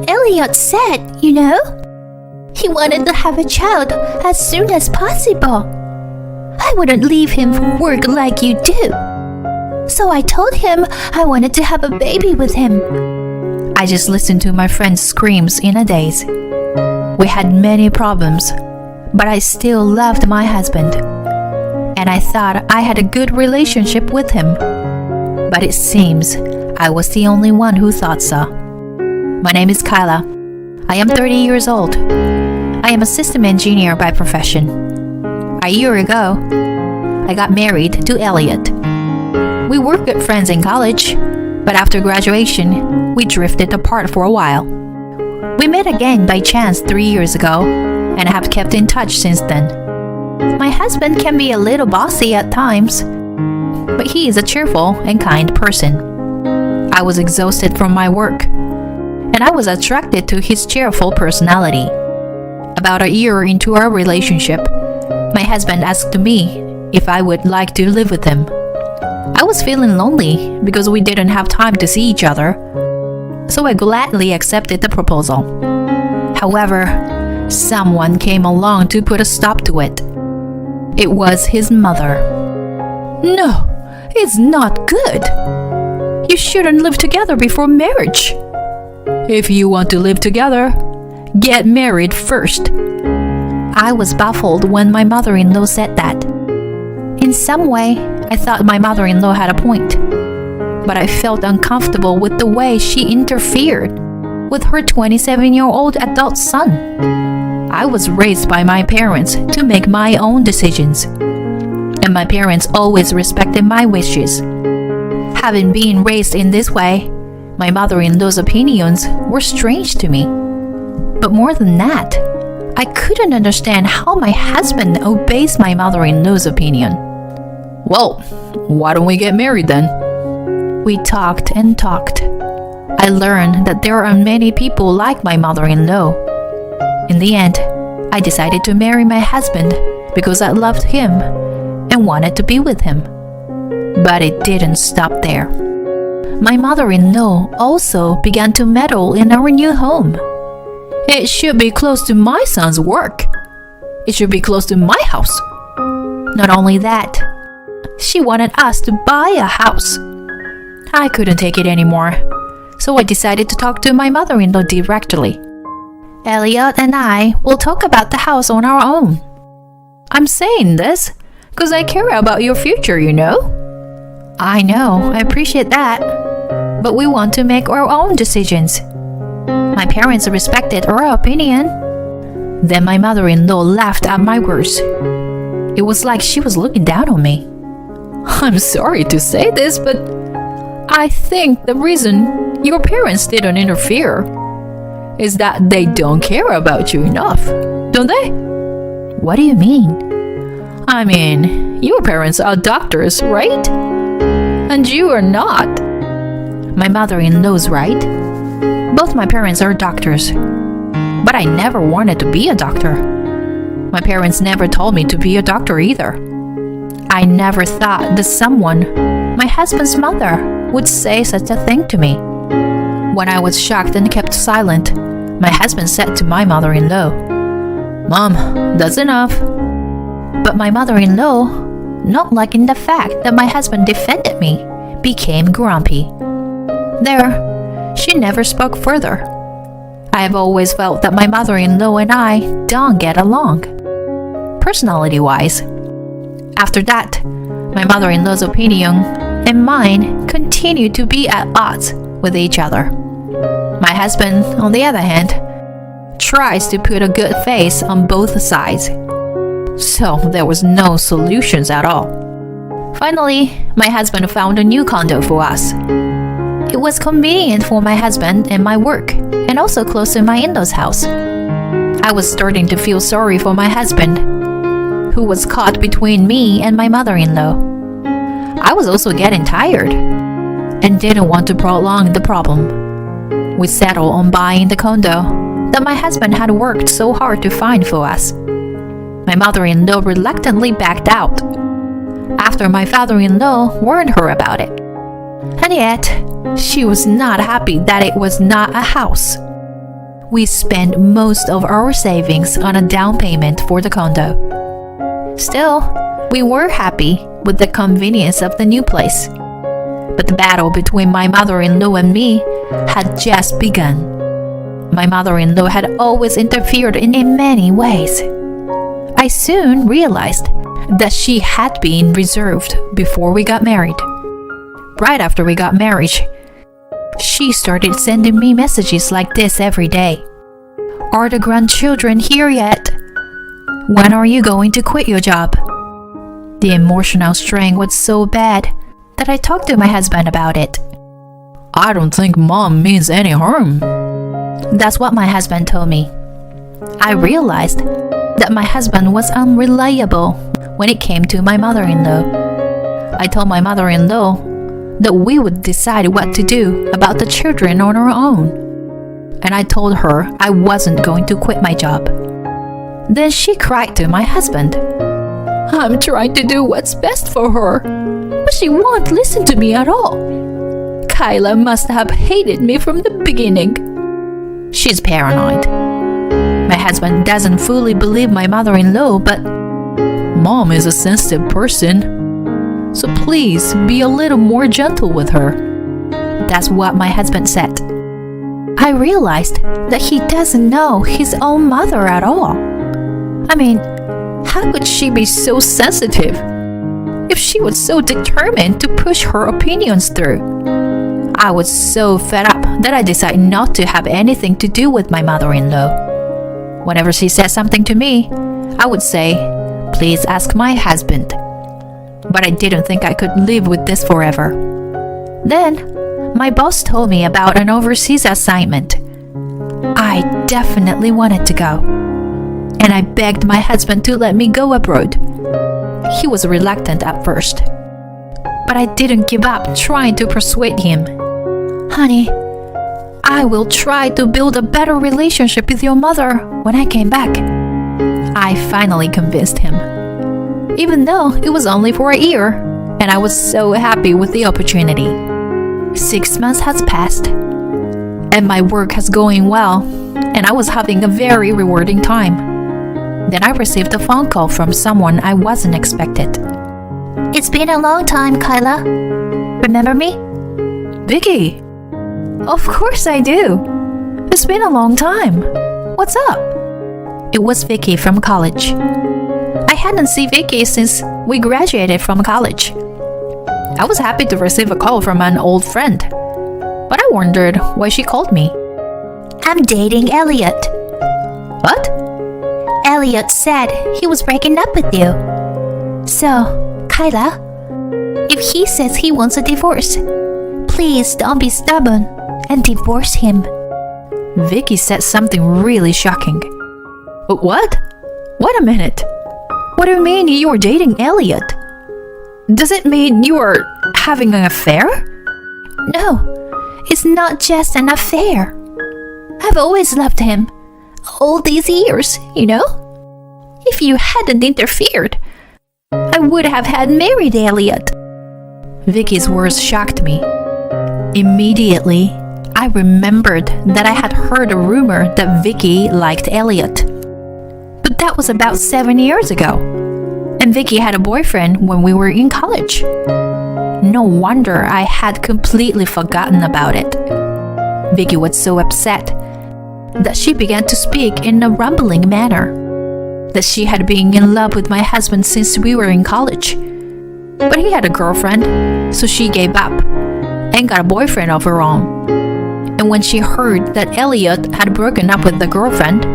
Elliot said, you know. He wanted to have a child as soon as possible. I wouldn't leave him for work like you do. So I told him I wanted to have a baby with him. I just listened to my friend's screams in a daze. We had many problems, but I still loved my husband. And I thought I had a good relationship with him. But it seems I was the only one who thought so. My name is Kyla. I am 30 years old. I am a system engineer by profession. A year ago, I got married to Elliot. We were good friends in college, but after graduation, we drifted apart for a while. We met again by chance 3 years ago, and have kept in touch since then. My husband can be a little bossy at times, but he is a cheerful and kind person. I was exhausted from my work, and I was attracted to his cheerful personality. About a year into our relationship, my husband asked me if I would like to live with him. I was feeling lonely because we didn't have time to see each other, so I gladly accepted the proposal. However, someone came along to put a stop to it. It was his mother. No, it's not good. You shouldn't live together before marriage. If you want to live together, get married first. I was baffled when my mother-in-law said that. In some way, I thought my mother-in-law had a point, but I felt uncomfortable with the way she interfered with her 27-year-old adult son. I was raised by my parents to make my own decisions, and my parents always respected my wishes. Having been raised in this way, my mother-in-law's opinions were strange to me. But more than that, I couldn't understand how my husband obeys my mother-in-law's opinion. Well, why don't we get married then? We talked and talked. I learned that there are many people like my mother-in-law. In the end, I decided to marry my husband because I loved him and wanted to be with him. But it didn't stop there. My mother-in-law also began to meddle in our new home. It should be close to my son's work. It should be close to my house. Not only that, she wanted us to buy a house. I couldn't take it anymore, so I decided to talk to my mother-in-law directly. Elliot and I will talk about the house on our own. I'm saying this because I care about your future, you know? I know, I appreciate that. But we want to make our own decisions. My parents respected our opinion. Then my mother-in-law laughed at my words. It was like she was looking down on me. I'm sorry to say this, but I think the reason your parents didn't interfere is that they don't care about you enough, don't they? What do you mean? I mean, your parents are doctors, right? And you are not. My mother-in-law's right. Both my parents are doctors, but I never wanted to be a doctor. My parents never told me to be a doctor either. I never thought that someone, my husband's mother, would say such a thing to me. When I was shocked and kept silent, my husband said to my mother-in-law, "Mom, that's enough." But my mother-in-law, not liking the fact that my husband defended me, became grumpy. There, she never spoke further. I have always felt that my mother-in-law and I don't get along, personality-wise. After that, my mother-in-law's opinion and mine continued to be at odds with each other. My husband, on the other hand, tries to put a good face on both sides. So there was no solutions at all. Finally, my husband found a new condo for us. It was convenient for my husband and my work, and also close to my in-laws' house. I was starting to feel sorry for my husband, who was caught between me and my mother-in-law. I was also getting tired and didn't want to prolong the problem. We settled on buying the condo that my husband had worked so hard to find for us. My mother-in-law reluctantly backed out after my father-in-law warned her about it. And yet, she was not happy that it was not a house. we spent most of our savings on a down payment for the condo. Still, we were happy with the convenience of the new place. But the battle between my mother-in-law and me had just begun. My mother-in-law had always interfered in many ways. I soon realized that she had been reserved before we got married. Right after we got married, she started sending me messages like this every day. Are the grandchildren here yet? When are you going to quit your job? The emotional strain was so bad that I talked to my husband about it. I don't think mom means any harm. That's what my husband told me. I realized that my husband was unreliable when it came to my mother-in-law. I told my mother-in-law that we would decide what to do about the children on our own. And I told her I wasn't going to quit my job. Then she cried to my husband. I'm trying to do what's best for her, but she won't listen to me at all. Kyla must have hated me from the beginning. She's paranoid. My husband doesn't fully believe my mother-in-law, but Mom is a sensitive person, so please be a little more gentle with her. That's what my husband said. I realized that he doesn't know his own mother at all. I mean, how could she be so sensitive if she was so determined to push her opinions through? I was so fed up that I decided not to have anything to do with my mother-in-law. Whenever she said something to me, I would say, please ask my husband. But I didn't think I could live with this forever. Then, my boss told me about an overseas assignment. I definitely wanted to go, and I begged my husband to let me go abroad. He was reluctant at first, but I didn't give up trying to persuade him. Honey, I will try to build a better relationship with your mother when I came back. I finally convinced him, even though it was only for a year, and I was so happy with the opportunity. 6 months has passed, and my work has going well, and I was having a very rewarding time. Then I received a phone call from someone I wasn't expected. It's been a long time, Kyla. Remember me? Vicky. Of course I do. It's been a long time. What's up? It was Vicky from college. I hadn't seen Vicky since we graduated from college. I was happy to receive a call from an old friend, but I wondered why she called me. I'm dating Elliot. What? Elliot said he was breaking up with you. So, Kyla, if he says he wants a divorce, please don't be stubborn and divorce him. Vicky said something really shocking. What? Wait a minute. What do you mean you're dating Elliot? Does it mean you're having an affair? No, it's not just an affair. I've always loved him. All these years, you know? If you hadn't interfered, I would have had married Elliot. Vicky's words shocked me. Immediately, I remembered that I had heard a rumor that Vicky liked Elliot. But that was about 7 years ago, and Vicky had a boyfriend when we were in college. No wonder I had completely forgotten about it. Vicky was so upset that she began to speak in a rumbling manner, that she had been in love with my husband since we were in college. But he had a girlfriend, so she gave up and got a boyfriend of her own. And when she heard that Elliot had broken up with the girlfriend,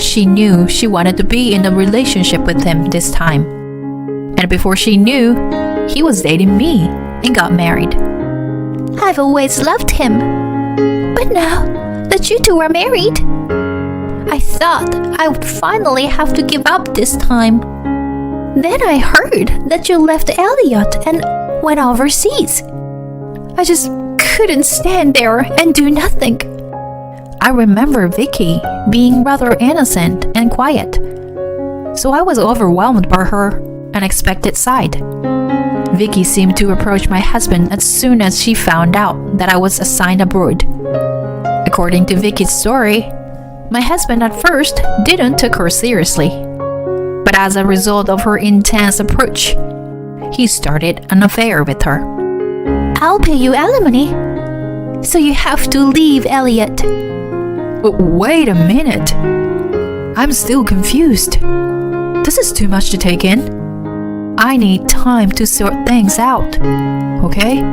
she knew she wanted to be in a relationship with him this time. And before she knew, he was dating me and got married. I've always loved him. But now that you two are married, I thought I would finally have to give up this time. Then I heard that you left Elliot and went overseas. I just couldn't stand there and do nothing. I remember Vicky being rather innocent and quiet, so I was overwhelmed by her unexpected side. Vicky seemed to approach my husband as soon as she found out that I was assigned abroad. According to Vicky's story, My husband at first didn't take her seriously, but as a result of her intense approach, he started an affair with her. I'll pay you alimony, so you have to leave Elliot. Wait a minute. I'm still confused. This is too much to take in. I need time to sort things out, okay?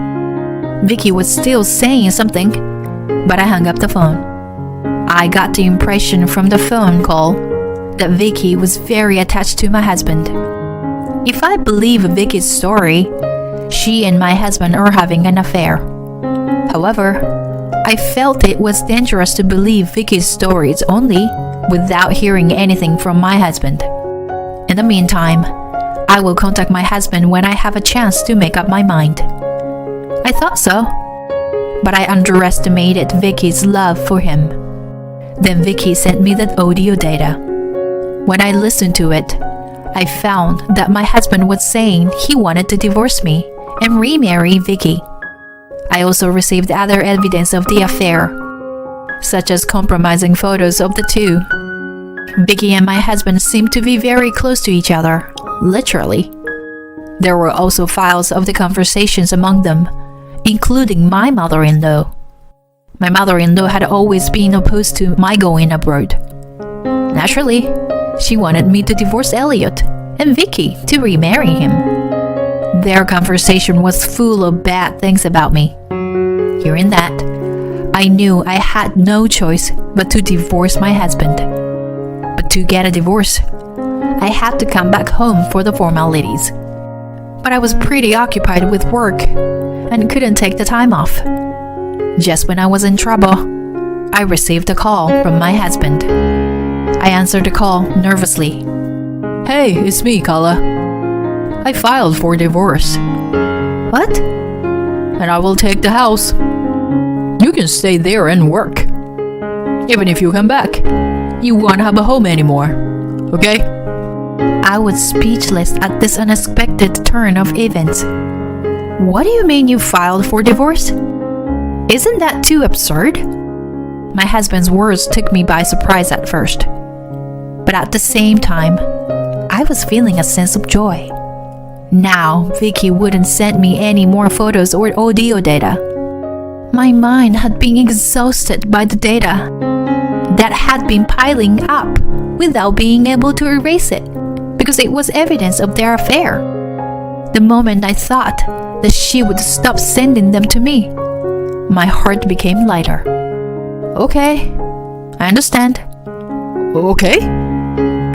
Vicky was still saying something, but I hung up the phone. I got the impression from the phone call that Vicky was very attached to my husband. If I believe Vicky's story, she and my husband are having an affair. However, I felt it was dangerous to believe Vicky's stories only without hearing anything from my husband. In the meantime, I will contact my husband when I have a chance to make up my mind. I thought so, but I underestimated Vicky's love for him. Then Vicky sent me that audio data. When I listened to it, I found that my husband was saying he wanted to divorce me and remarry Vicky. I also received other evidence of the affair, such as compromising photos of the two. Vicky and my husband seemed to be very close to each other, literally. There were also files of the conversations among them, including my mother-in-law. My mother-in-law had always been opposed to my going abroad. Naturally, she wanted me to divorce Elliot and Vicky to remarry him. Their conversation was full of bad things about me. Hearing that, I knew I had no choice but to divorce my husband. But to get a divorce, I had to come back home for the formalities. But I was pretty occupied with work and couldn't take the time off. Just when I was in trouble, I received a call from my husband. I answered the call nervously. Hey, it's me, Carla. I filed for divorce. What? And I will take the house. You can stay there and work. Even if you come back, you won't have a home anymore. Okay? I was speechless at this unexpected turn of events. What do you mean you filed for divorce? Isn't that too absurd? My husband's words took me by surprise at first. But at the same time, I was feeling a sense of joy. Now, Vicky wouldn't send me any more photos or audio data. My mind had been exhausted by the data that had been piling up without being able to erase it because it was evidence of their affair. The moment I thought that she would stop sending them to me, my heart became lighter. Okay, I understand. Okay?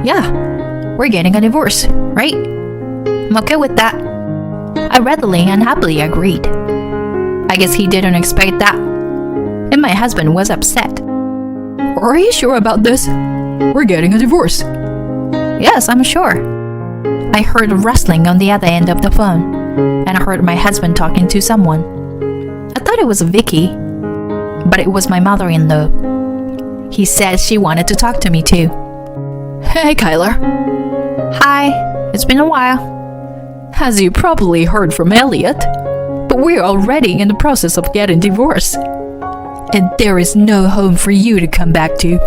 Yeah, we're getting a divorce, right? I'm okay with that. I readily and happily agreed. I guess he didn't expect that. And my husband was upset. Are you sure about this? We're getting a divorce. Yes, I'm sure. I heard rustling on the other end of the phone, and I heard my husband talking to someone. I thought it was Vicky, but it was my mother-in-law. He said she wanted to talk to me too. Hey, Kyler. Hi, it's been a while. As you probably heard from Elliot, but we're already in the process of getting divorced. And there is no home for you to come back to.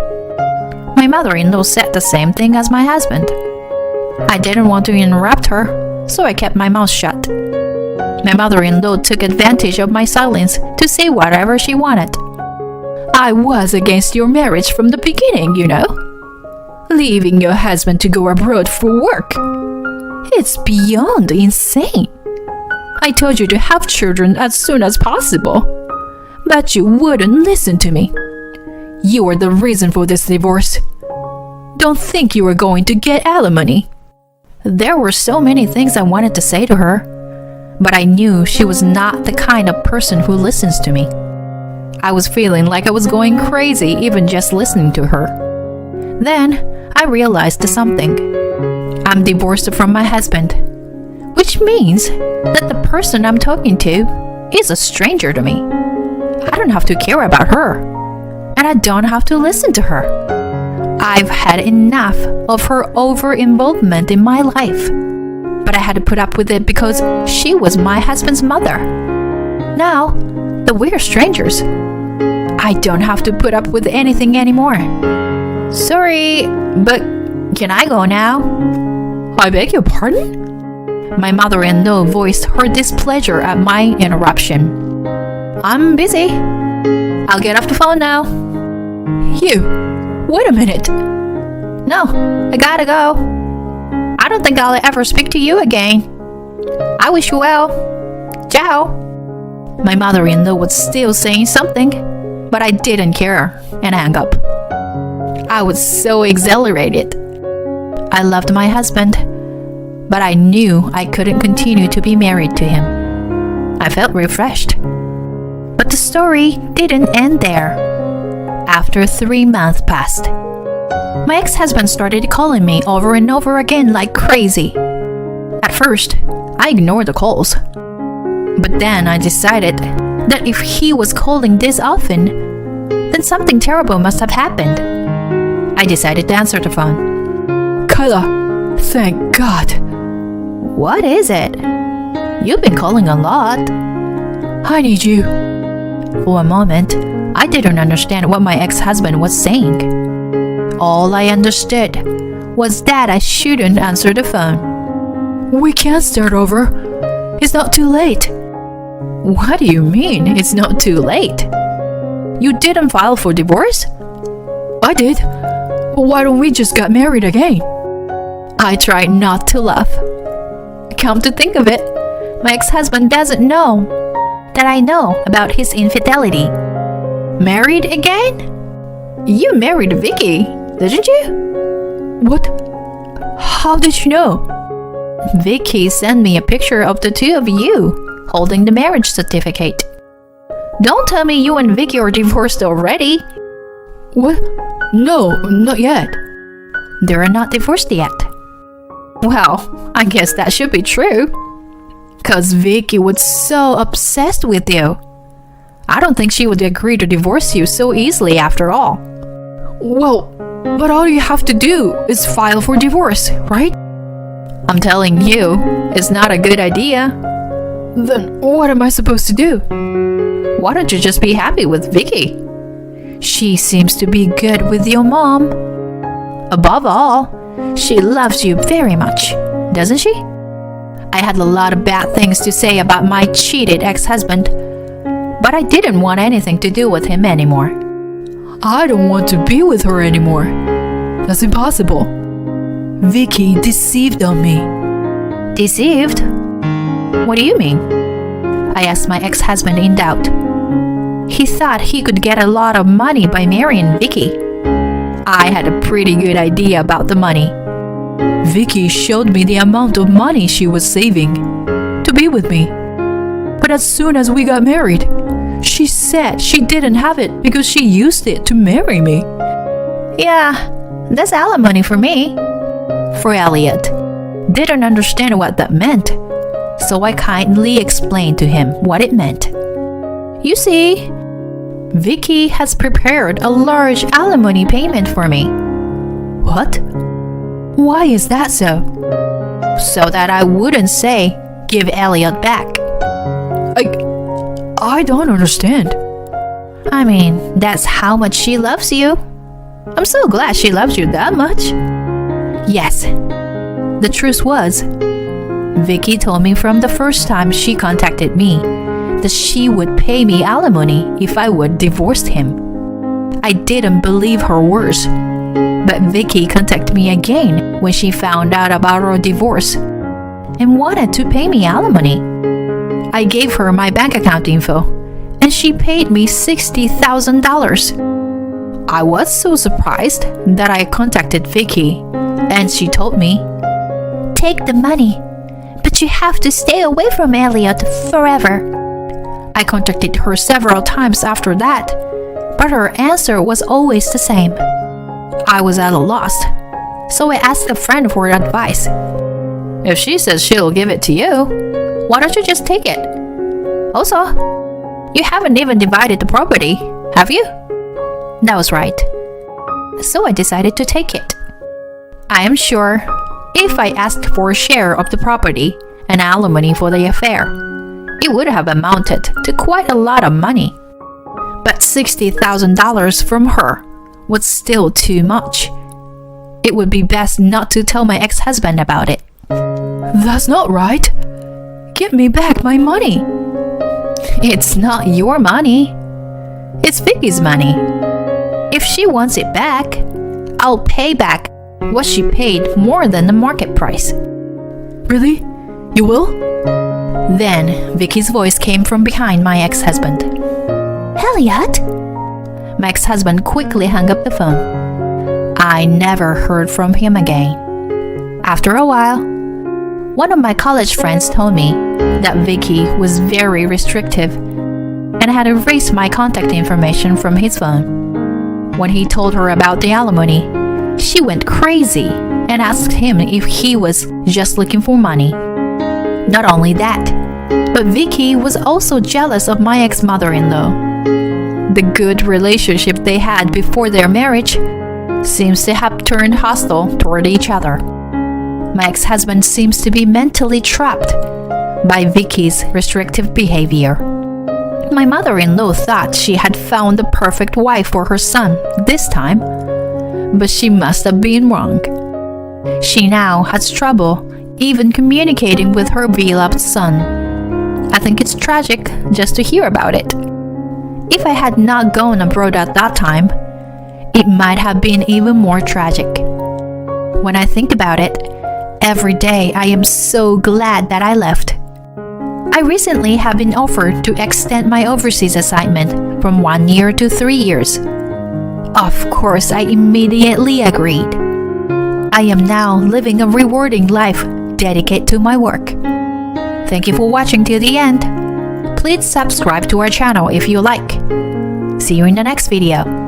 My mother-in-law said the same thing as my husband. I didn't want to interrupt her, so I kept my mouth shut. My mother-in-law took advantage of my silence to say whatever she wanted. I was against your marriage from the beginning, you know. Leaving your husband to go abroad for work. It's beyond insane. I told you to have children as soon as possible, but you wouldn't listen to me. You are the reason for this divorce. Don't think you are going to get alimony. There were so many things I wanted to say to her, but I knew she was not the kind of person who listens to me. I was feeling like I was going crazy even just listening to her. Then I realized something. I'm divorced from my husband, which means that the person I'm talking to is a stranger to me. I don't have to care about her, and I don't have to listen to her. I've had enough of her over-involvement in my life, but I had to put up with it because she was my husband's mother. Now that we're strangers, I don't have to put up with anything anymore. Sorry, but can I go now? I beg your pardon? My mother-in-law voiced her displeasure at my interruption. I'm busy. I'll get off the phone now. You, wait a minute. No, I gotta go. I don't think I'll ever speak to you again. I wish you well. Ciao. My mother-in-law was still saying something, but I didn't care and hung up. I was so exhilarated. I loved my husband, but I knew I couldn't continue to be married to him. I felt refreshed. But the story didn't end there. After 3 months passed, my ex-husband started calling me over and over again like crazy. At first, I ignored the calls. But then I decided that if he was calling this often, then something terrible must have happened. I decided to answer the phone. Kyla, thank God. What is it? You've been calling a lot. I need you. For a moment, I didn't understand what my ex-husband was saying. All I understood was that I shouldn't answer the phone. We can't start over. It's not too late. What do you mean, it's not too late? You didn't file for divorce? I did. Why don't we just get married again? I tried not to laugh. Come to think of it, my ex-husband doesn't know that I know about his infidelity. Married again? You married Vicky, didn't you? What? How did you know? Vicky sent me a picture of the two of you holding the marriage certificate. Don't tell me you and Vicky are divorced already. What? No, not yet. They're not divorced yet. Well, I guess that should be true. 'Cause Vicky was so obsessed with you. I don't think she would agree to divorce you so easily after all. Well, but all you have to do is file for divorce, right? I'm telling you, it's not a good idea. Then what am I supposed to do? Why don't you just be happy with Vicky? She seems to be good with your mom. Above all, she loves you very much, doesn't she? I had a lot of bad things to say about my cheated ex-husband, but I didn't want anything to do with him anymore. I don't want to be with her anymore. That's impossible. Vicky deceived on me. Deceived? What do you mean? I asked my ex-husband in doubt. He thought he could get a lot of money by marrying Vicky. I had a pretty good idea about the money. Vicky showed me the amount of money she was saving to be with me. But as soon as we got married, she said she didn't have it because she used it to marry me. Yeah, that's alimony for me. For Elliot. Didn't understand what that meant, so I kindly explained to him what it meant. You see, Vicky has prepared a large alimony payment for me. What? Why is that so? So that I wouldn't say, give Elliot back. I don't understand. I mean, that's how much she loves you. I'm so glad she loves you that much. Yes. The truth was, Vicky told me from the first time she contacted me that she would pay me alimony if I would divorce him. I didn't believe her words, but Vicky contacted me again when she found out about our divorce and wanted to pay me alimony. I gave her my bank account info, and she paid me $60,000. I was so surprised that I contacted Vicky, and she told me, "Take the money, but you have to stay away from Elliot forever." I contacted her several times after that, but her answer was always the same. I was at a loss, so I asked a friend for advice. If she says she'll give it to you, why don't you just take it? Also, you haven't even divided the property, have you? That was right. So I decided to take it. I am sure if I asked for a share of the property and alimony for the affair, it would have amounted to quite a lot of money. But $60,000 from her was still too much. It would be best not to tell my ex-husband about it. That's not right. Give me back my money. It's not your money. It's Vicky's money. If she wants it back, I'll pay back what she paid more than the market price. Really? You will? Then Vicky's voice came from behind my ex-husband. Elliot? My ex-husband quickly hung up the phone. I never heard from him again. After a while, one of my college friends told me that Vicky was very restrictive and had erased my contact information from his phone. When he told her about the alimony, she went crazy and asked him if he was just looking for money. Not only that, but Vicky was also jealous of my ex-mother-in-law. The good relationship they had before their marriage seems to have turned hostile toward each other. My ex-husband seems to be mentally trapped by Vicky's restrictive behavior. My mother-in-law thought she had found the perfect wife for her son this time, but she must have been wrong. She now has trouble even communicating with her beloved son. I think it's tragic just to hear about it. If I had not gone abroad at that time, it might have been even more tragic. When I think about it, every day I am so glad that I left. I recently have been offered to extend my overseas assignment from 1 year to 3 years. Of course, I immediately agreed. I am now living a rewarding life dedicated to my work. Thank you for watching till the end. Please subscribe to our channel if you like. See you in the next video.